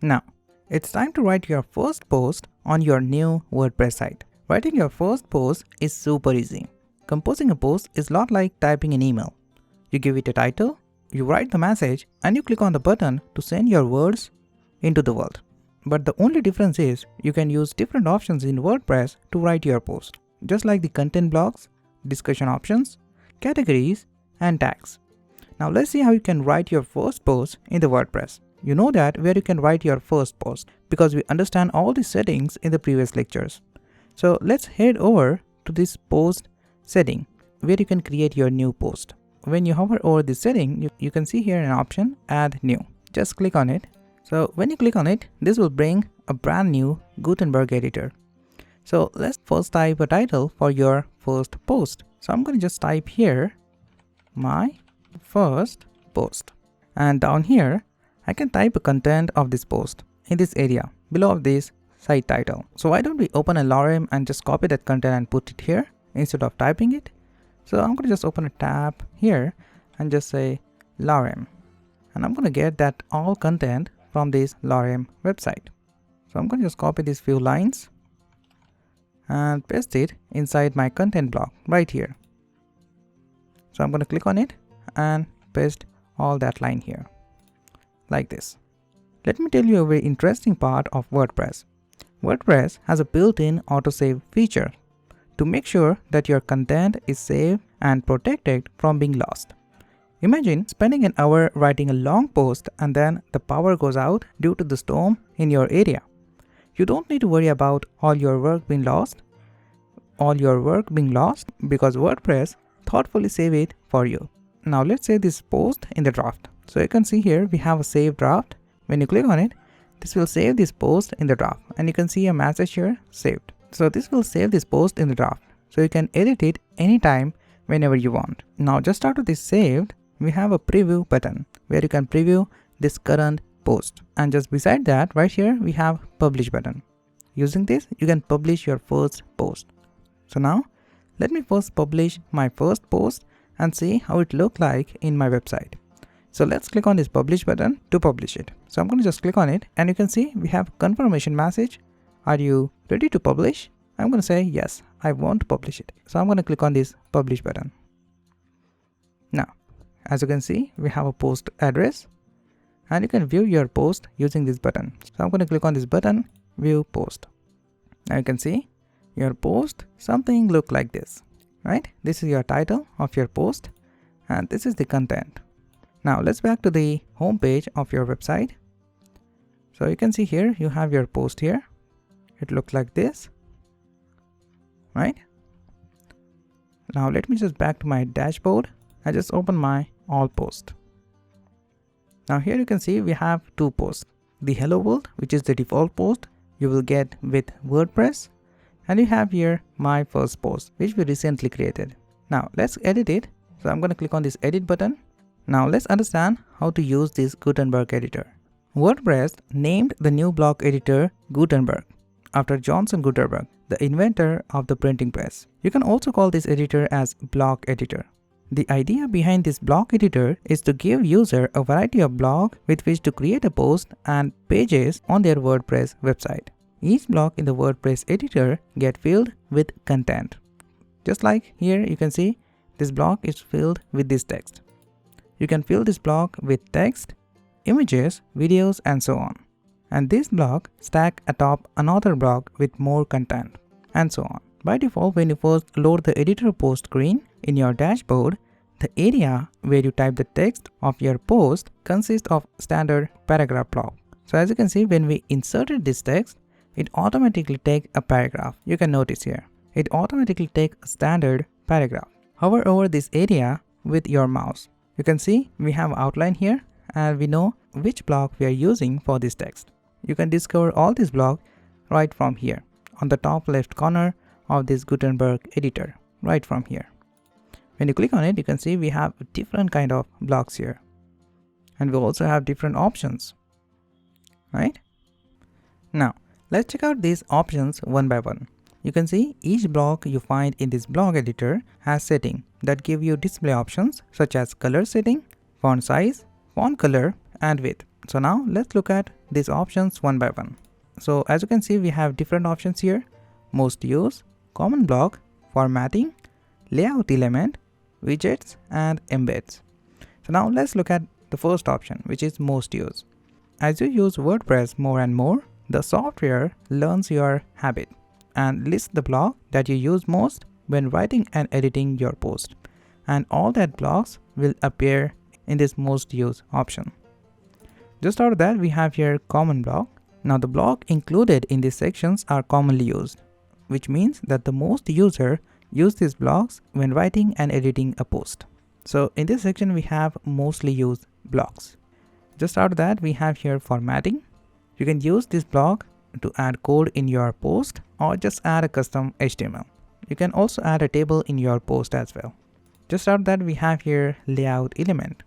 Now, it's time to write your first post on your new WordPress site. Writing your first post is super easy. Composing a post is a lot like typing an email. You give it a title, you write the message, and you click on the button to send your words into the world. But the only difference is you can use different options in WordPress to write your post, just like the content blocks, discussion options, categories, and tags. Now let's see how you can write your first post in the WordPress. You know that where you can write your first post because we understand all the settings in the previous lectures. So let's head over to this post setting where you can create your new post. When you hover over this setting, you can see here an option, add new. Just click on it. So when you click on it, this will bring a brand new Gutenberg editor. So let's first type a title for your first post. So I'm going to just type here, my first post. And down here, I can type a content of this post in this area below this site title. So why don't we open a lorem and just copy that content and put it here instead of typing it? So I'm going to just open a tab here and just say lorem. And I'm going to get that all content from this lorem website. So I'm going to just copy these few lines and paste it inside my content block right here. So I'm going to click on it and paste all that line here like this. Let me tell you a very interesting part of WordPress. WordPress has a built-in autosave feature to make sure that your content is saved and protected from being lost. Imagine spending an hour writing a long post and then the power goes out due to the storm in your area. You don't need to worry about all your work being lost because WordPress thoughtfully save it for you. Now let's save this post in the draft. So you can see here we have a save draft. When you click on it, this will save this post in the draft and you can see a message here saved. So this will save this post in the draft. So you can edit it anytime whenever you want. Now just after this saved, we have a preview button where you can preview this current post. And just beside that right here we have publish button. Using this you can publish your first post. So now let me first publish my first post and see how it looked like in my website. So let's click on this publish button to publish it. So I'm going to just click on it and you can see we have confirmation message. Are you ready to publish? I'm going to say yes, I want to publish it. So I'm going to click on this publish button. Now, as you can see, we have a post address and you can view your post using this button. So I'm going to click on this button, view post. Now you can see your post, something look like this, right? This is your title of your post and this is the content. Now let's back to the home page of your website. So you can see here, you have your post here. It looks like this, right? Now let me just back to my dashboard. I just open my all post. Now here you can see we have two posts. The hello world, which is the default post you will get with WordPress. And you have here my first post, which we recently created. Now let's edit it. So I'm going to click on this edit button. Now let's understand how to use this Gutenberg editor. WordPress named the new block editor Gutenberg after Johnson Gutenberg, the inventor of the printing press. You can also call this editor as block editor. The idea behind this block editor is to give user a variety of block with which to create a post and pages on their WordPress website. Each block in the WordPress editor get filled with content. Just like here you can see this block is filled with this text. You can fill this block with text, images, videos and so on. And this block stack atop another block with more content and so on. By default, when you first load the editor post screen in your dashboard, the area where you type the text of your post consists of standard paragraph block. So as you can see, when we inserted this text, it automatically takes a paragraph. You can notice here, it automatically takes a standard paragraph. Hover over this area with your mouse. You can see we have outline here and we know which block we are using for this text. You can discover all this block right from here on the top left corner of this Gutenberg editor, right from here. When you click on it, you can see we have different kind of blocks here and we also have different options, right? Now let's check out these options one by one. You can see each block you find in this block editor has settings that give you display options such as color setting, font size, font color and width. So now let's look at these options one by one. So as you can see, we have different options here: most used, common block, formatting, layout element, widgets, and embeds. So now let's look at the first option, which is most used. As you use WordPress more and more, the software learns your habit and lists the block that you use most when writing and editing your post. And all that blocks will appear in this most used option. Just out of that, we have here common block. Now the block included in these sections are commonly used, which means that the most user use these blocks when writing and editing a post. So in this section, we have mostly used blocks. Just out of that, we have here formatting. You can use this block to add code in your post or just add a custom HTML. You can also add a table in your post as well. Just out of that, we have here layout element.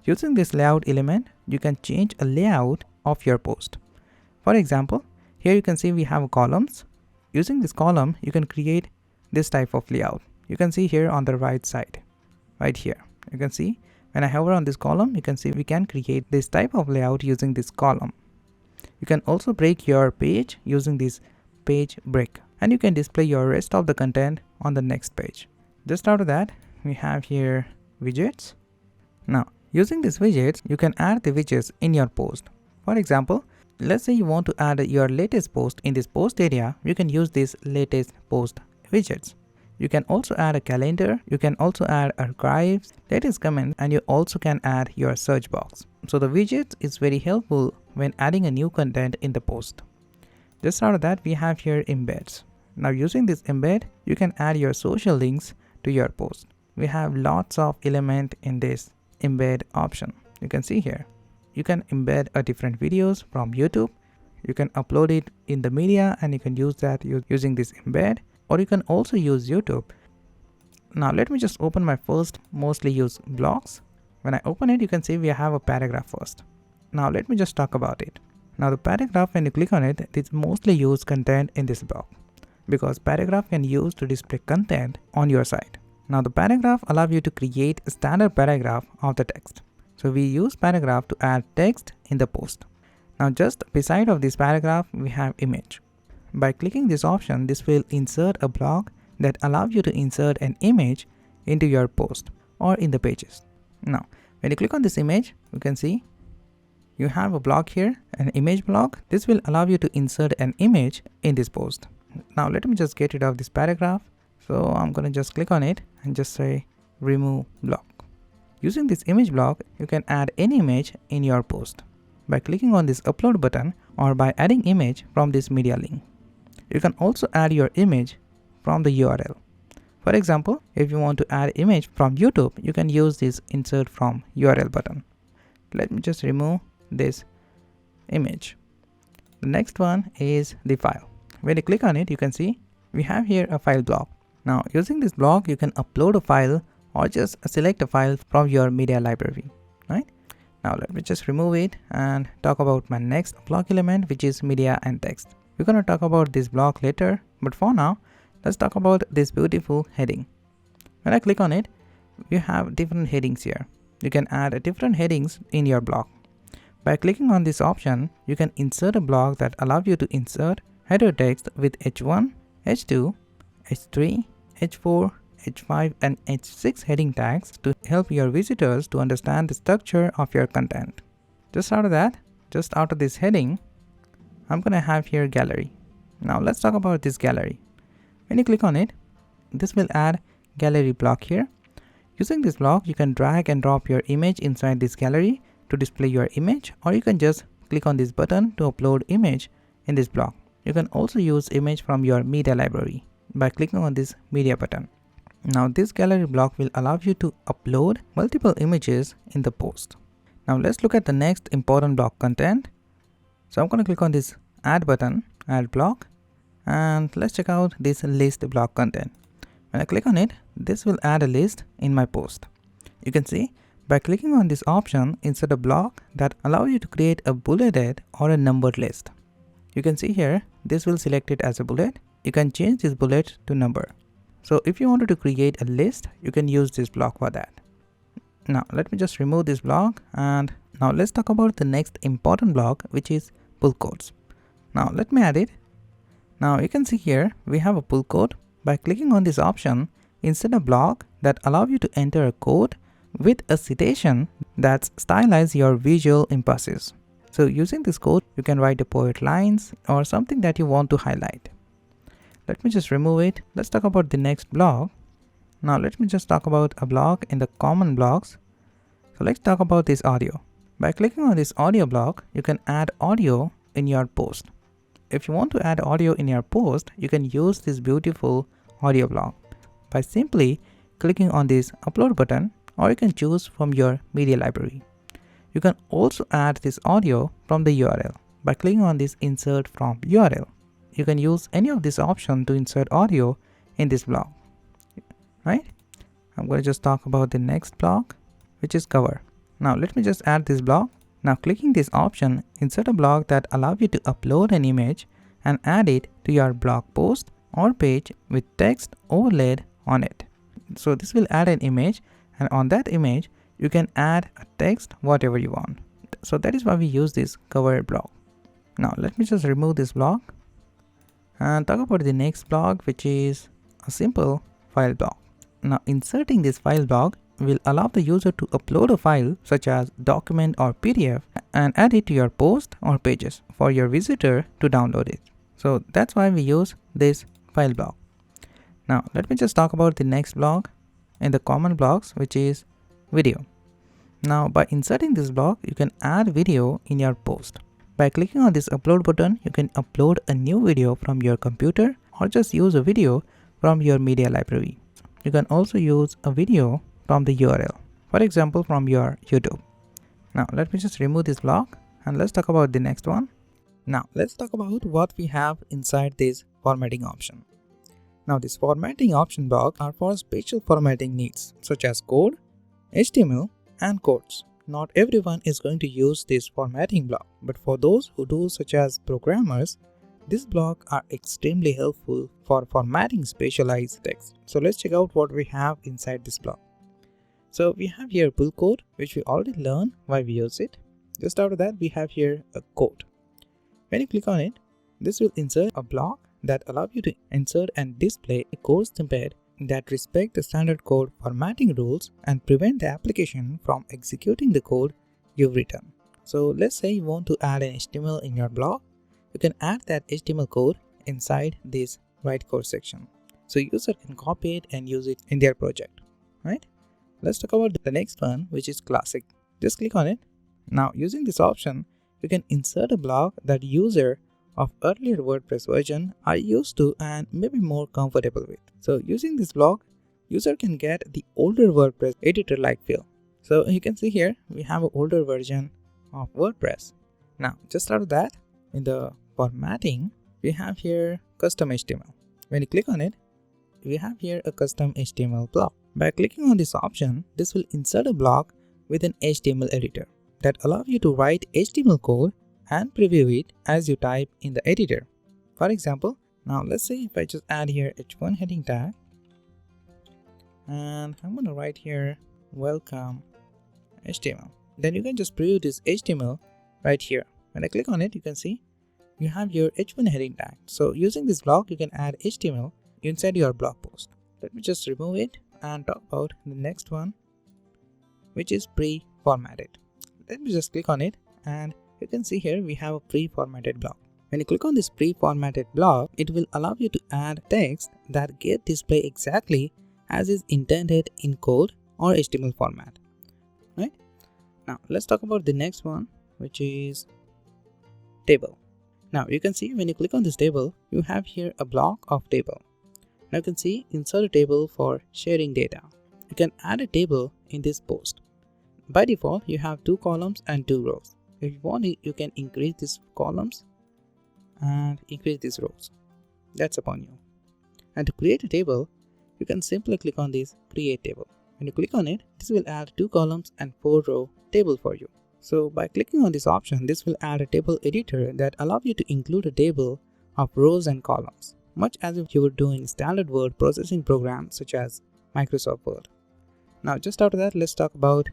Using this layout element, you can change a layout of your post. For example, here you can see we have columns. Using this column, you can create this type of layout. You can see here on the right side, right here. You can see when I hover on this column, you can see we can create this type of layout using this column. You can also break your page using this page break, and you can display your rest of the content on the next page. Just out of that, we have here widgets. Now, using these widgets, you can add the widgets in your post. For example, let's say you want to add your latest post in this post area, you can use this latest post widgets. You can also add a calendar, you can also add archives, latest comments, and you also can add your search box. So the widget is very helpful when adding a new content in the post. Just out of that, we have here embeds. Now using this embed, you can add your social links to your post. We have lots of elements in this embed option. You can see here. You can embed a different videos from YouTube. You can upload it in the media and you can use that using this embed. Or you can also use YouTube. Now let me just open my first mostly used blocks. When I open it, you can see we have a paragraph first. Now let me just talk about it. Now the paragraph, when you click on it, it's mostly used content in this block, because paragraph can use to display content on your site. Now the paragraph allows you to create a standard paragraph of the text. So we use paragraph to add text in the post. Now just beside of this paragraph, we have image. By clicking this option, this will insert a block that allows you to insert an image into your post or in the pages. Now, when you click on this image, you can see you have a block here, an image block. This will allow you to insert an image in this post. Now, let me just get rid of this paragraph. So I'm going to just click on it and just say remove block. Using this image block, you can add any image in your post by clicking on this upload button or by adding image from this media link. You can also add your image from the URL. For example, if you want to add image from YouTube, you can use this insert from URL button. Let me just remove this image. The next one is the file. When you click on it, you can see we have here a file block. Now using this block, you can upload a file or just select a file from your media library, right? Now let me just remove it and talk about my next block element, which is media and text. We're going to talk about this block later, but for now, let's talk about this beautiful heading. When I click on it, you have different headings here. You can add different headings in your block. By clicking on this option, you can insert a block that allows you to insert header text with H1, H2, H3, H4, H5, and H6 heading tags to help your visitors to understand the structure of your content. Just out of that, just out of this heading, I'm going to have here gallery. Now let's talk about this gallery. When you click on it, this will add gallery block here. Using this block, you can drag and drop your image inside this gallery to display your image, or you can just click on this button to upload image in this block. You can also use image from your media library by clicking on this media button. Now this gallery block will allow you to upload multiple images in the post. Now let's look at the next important block content. So I'm going to click on this add button, add block, and let's check out this list block content. When I click on it, this will add a list in my post. You can see by clicking on this option, insert a block that allows you to create a bulleted or a numbered list. You can see here, this will select it as a bullet. You can change this bullet to number. So if you wanted to create a list, you can use this block for that. Now let me just remove this block, and now let's talk about the next important block, which is pull quotes. Now let me add it. Now you can see here we have a pull quote. By clicking on this option, insert a block that allows you to enter a quote with a citation that stylize your visual emphasis. So using this quote, you can write a poet lines or something that you want to highlight. Let me just remove it. Let's talk about the next block. Now let me just talk about a block in the common blocks. So let's talk about this audio. By clicking on this audio block, you can add audio in your post. If you want to add audio in your post, you can use this beautiful audio block by simply clicking on this upload button, or you can choose from your media library. You can also add this audio from the URL by clicking on this insert from URL. You can use any of this option to insert audio in this block, right? I'm going to just talk about the next block, which is cover. Now let me just add this block. Now clicking this option, insert a block that allows you to upload an image and add it to your blog post or page with text overlaid on it. So this will add an image, and on that image you can add a text whatever you want. So that is why we use this cover block. Now let me just remove this block and talk about the next block, which is a simple file block. Now inserting this file block will allow the user to upload a file such as document or PDF and add it to your post or pages for your visitor to download it. So that's why we use this file block. Now let me just talk about the next block in the common blocks, which is video. Now by inserting this block, you can add video in your post. By clicking on this upload button, you can upload a new video from your computer or just use a video from your media library. You can also use a video from the URL, for example from your YouTube. Now let me just remove this block and let's talk about the next one. Now let's talk about what we have inside this formatting option. Now this formatting option block are for special formatting needs such as code, HTML and quotes. Not everyone is going to use this formatting block, but for those who do, such as programmers, this block are extremely helpful for formatting specialized text. So let's check out what we have inside this block. So we have here pull quote, which we already learned why we use it. Just after that, we have here a quote. When you click on it, this will insert a block that allows you to insert and display a code snippet that respect the standard code formatting rules and prevent the application from executing the code you've written. So let's say you want to add an HTML in your blog. You can add that HTML code inside this write code section. So user can copy it and use it in their project, right? Let's talk about the next one, which is classic. Just click on it. Now using this option, you can insert a block that user of earlier WordPress version are used to and maybe more comfortable with. So using this block, user can get the older WordPress editor-like feel. So you can see here, we have an older version of WordPress. Now just out of that, in the formatting, we have here custom HTML. When you click on it, we have here a custom HTML block. By clicking on this option, this will insert a block with an HTML editor that allows you to write HTML code and preview it as you type in the editor. For example, now let's say if I just add here h1 heading tag, and I'm going to write here welcome HTML. Then you can just preview this HTML right here. When I click on it, you can see you have your h1 heading tag. So using this block, you can add HTML inside your blog post. Let me just remove it and talk about the next one, which is pre-formatted. Let me just click on it, and you can see here we have a pre-formatted block. When you click on this pre-formatted block, it will allow you to add text that get displayed exactly as is intended in code or HTML format, right? Now let's talk about the next one, which is table. Now you can see when you click on this table, you have here a block of table. Now you can see insert a table for sharing data. You can add a table in this post. By default, you have 2 columns and 2 rows. If you want it, you can increase these columns and increase these rows. That's upon you. And to create a table, you can simply click on this create table. When you click on it, this will add 2 columns and 4 row table for you. So by clicking on this option, this will add a table editor that allows you to include a table of rows and columns, much as if you would do in standard word processing programs such as Microsoft Word. Now just after that, let's talk about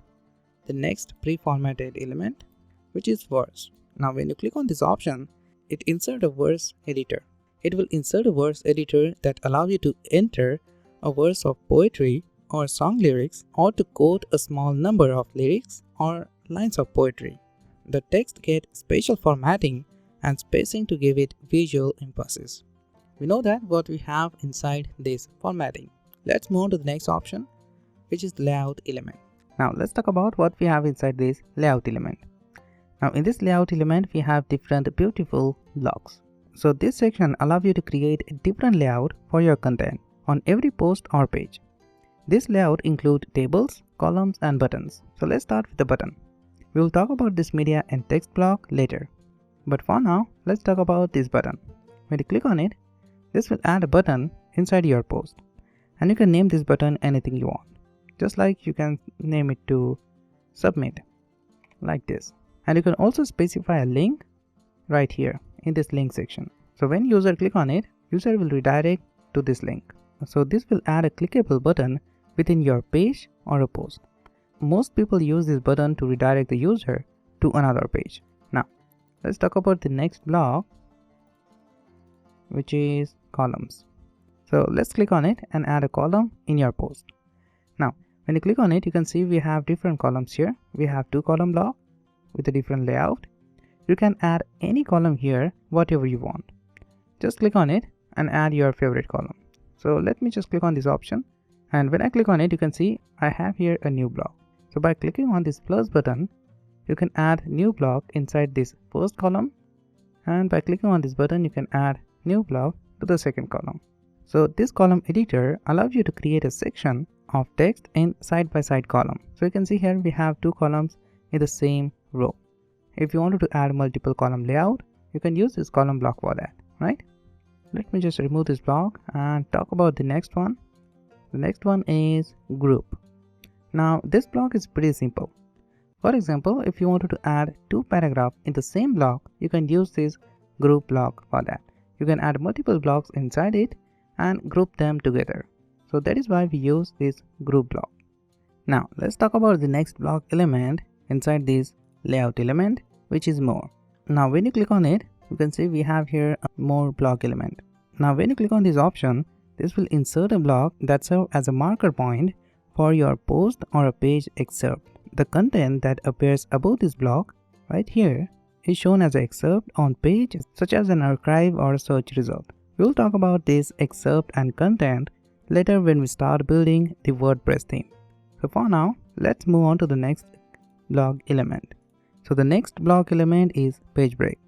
the next pre-formatted element, which is verse. Now when you click on this option, it insert a verse editor. It will insert a verse editor that allows you to enter a verse of poetry or song lyrics, or to quote a small number of lyrics or lines of poetry. The text gets special formatting and spacing to give it visual emphasis. We know that what we have inside this formatting. Let's move on to the next option, which is layout element. Now let's talk about what we have inside this layout element. Now in this layout element, we have different beautiful blocks. So this section allows you to create a different layout for your content on every post or page. This layout includes tables, columns, and buttons. So let's start with the button. We will talk about this media and text block later. But for now, let's talk about this button. When you click on it, this will add a button inside your post. And you can name this button anything you want. Just like you can name it to submit, like this. And you can also specify a link right here in this link section. So when user click on it, user will redirect to this link. So this will add a clickable button within your page or a post. Most people use this button to redirect the user to another page. Now, let's talk about the next block, which is columns. So let's click on it and add a column in your post. Now, when you click on it, you can see we have different columns here. We have 2 column block with a different layout. You can add any column here, whatever you want. Just click on it and add your favorite column. So let me just click on this option, and when I click on it, you can see I have here a new block. So by clicking on this plus button, you can add new block inside this first column, and by clicking on this button, you can add new block to the second column. So this column editor allows you to create a section of text in side-by-side column. So you can see here we have 2 columns in the same row. If you wanted to add multiple column layout, you can use this column block for that, right? Let me just remove this block and talk about the next one. The next one is group. Now this block is pretty simple. For example, if you wanted to add 2 paragraphs in the same block, you can use this group block for that. You can add multiple blocks inside it and group them together. So that is why we use this group block. Now let's talk about the next block element inside this layout element, which is more. Now when you click on it, you can see we have here a more block element. Now when you click on this option, this will insert a block that serves as a marker point for your post or a page excerpt. The content that appears above this block right here is shown as an excerpt on page, such as an archive or a search result. We will talk about this excerpt and content later when we start building the WordPress theme. So for now, let's move on to the next block element. So the next block element is page break.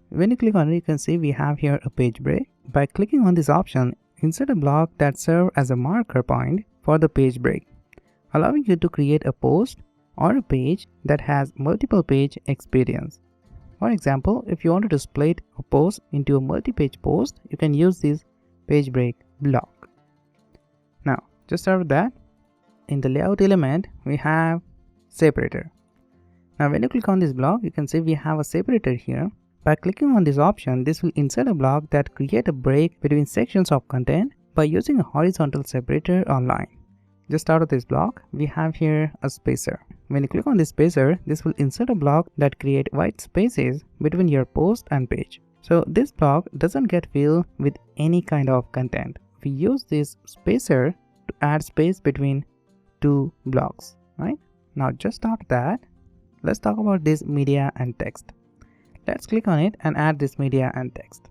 When you click on it, you can see we have here a page break. By clicking on this option, insert a block that serves as a marker point for the page break, allowing you to create a post or a page that has multiple page experience. For example, if you wanted to split a post into a multi-page post, you can use this page break block. Now, just after that, in the layout element, we have separator. Now, when you click on this block, you can see we have a separator here. By clicking on this option, this will insert a block that creates a break between sections of content by using a horizontal separator or line. Just out of this block, we have here a spacer. When you click on this spacer, this will insert a block that creates white spaces between your post and page. So this block doesn't get filled with any kind of content. We use this spacer to add space between 2 blocks, right? Now just after that, let's talk about this media and text. Let's click on it and add this media and text.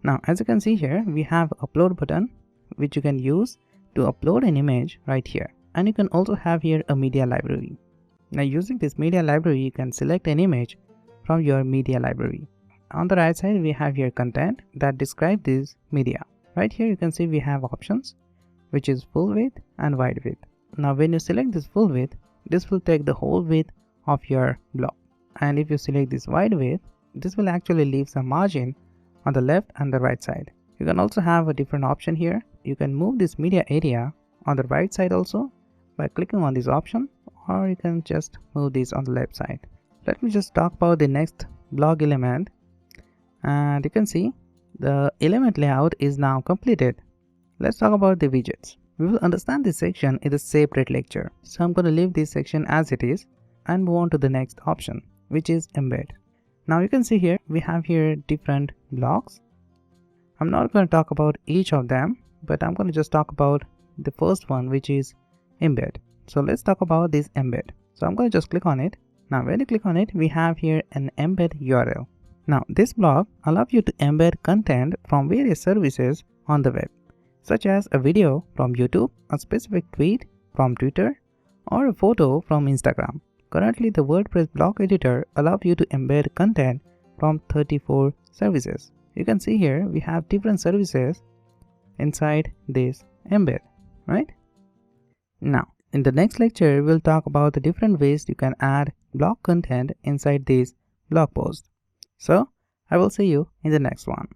Now as you can see here, we have upload button, which you can use to upload an image right here. And you can also have here a media library. Now using this media library, you can select an image from your media library. On the right side, we have here content that describe this media. Right here you can see we have options, which is full width and wide width. Now when you select this full width, this will take the whole width of your blog. And if you select this wide width, this will actually leave some margin on the left and the right side. You can also have a different option here. You can move this media area on the right side also by clicking on this option, or you can just move this on the left side. Let me just talk about the next blog element, and you can see the element layout is now completed. Let's talk about the widgets. We will understand this section in a separate lecture. So I'm going to leave this section as it is and move on to the next option, which is embed. Now you can see here, we have here different blocks. I'm not going to talk about each of them, but I'm going to just talk about the first one, which is embed. So let's talk about this embed. So I'm going to just click on it. Now when you click on it, we have here an embed URL. Now this block allows you to embed content from various services on the web, such as a video from YouTube, a specific tweet from Twitter, or a photo from Instagram. Currently, the WordPress blog editor allows you to embed content from 34 services. You can see here we have different services inside this embed, right? Now, in the next lecture, we'll talk about the different ways you can add blog content inside this blog post. So, I will see you in the next one.